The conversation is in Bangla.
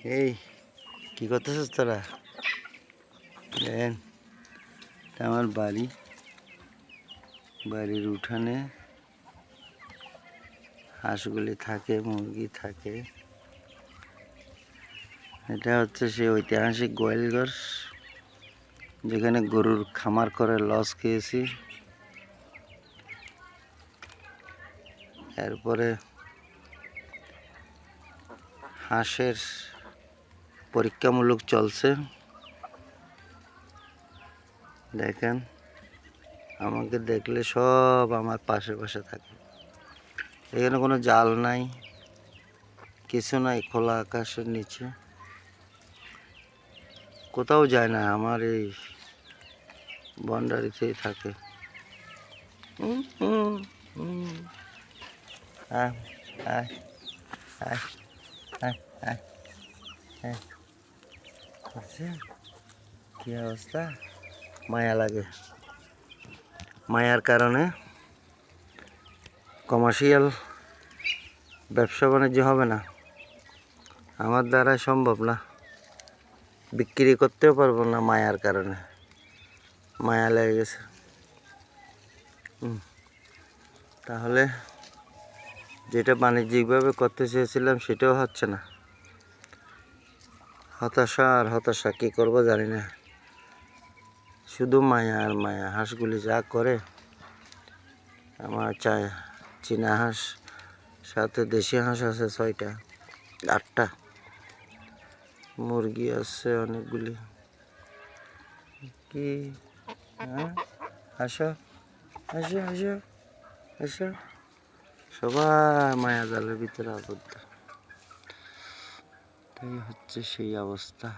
এই কি করতেছিস তোরা? দেখেন, এটা আমার বাড়ির উঠানে হাঁসগুলি থাকে, মুরগি থাকে। এটা হচ্ছে সেই ঐতিহাসিক গোয়ালঘর, যেখানে গরুর খামার করে লস খেয়েছি। এরপরে হাঁসের পরীক্ষামূলক চলছে। দেখেন, আমাকে দেখলে সব আমার পাশে পাশে থাকে। এখানে কোনো জাল নাই, কিছু নাই, খোলা আকাশের নিচে কোথাও যায় না, আমার এই বন্ডারিতেই থাকে। আয় আয় আয় আয় আয় আয়। কি অবস্থা! মায়া লাগে। মায়ার কারণে কমার্শিয়াল ব্যবসা বাণিজ্য হবে না, আমার দ্বারা সম্ভব না, বিক্রি করতেও পারবো না মায়ার কারণে। মায়া লেগে গেছে। তাহলে যেটা বাণিজ্যিকভাবে করতে চেয়েছিলাম সেটাও হচ্ছে না। হতাশা আর হতাশা, কী করবো জানি না। শুধু মায়া আর মায়া। হাঁসগুলি যা করে, আমার চায় চীনা হাঁস, সাথে দেশি হাঁস আছে 6টা 8টা, মুরগি আছে অনেকগুলি। কি আসো আসো আসো আসো, সবাই মায়া জালের ভিতরে আবদ্ধ। তাই হচ্ছে সেই অবস্থা।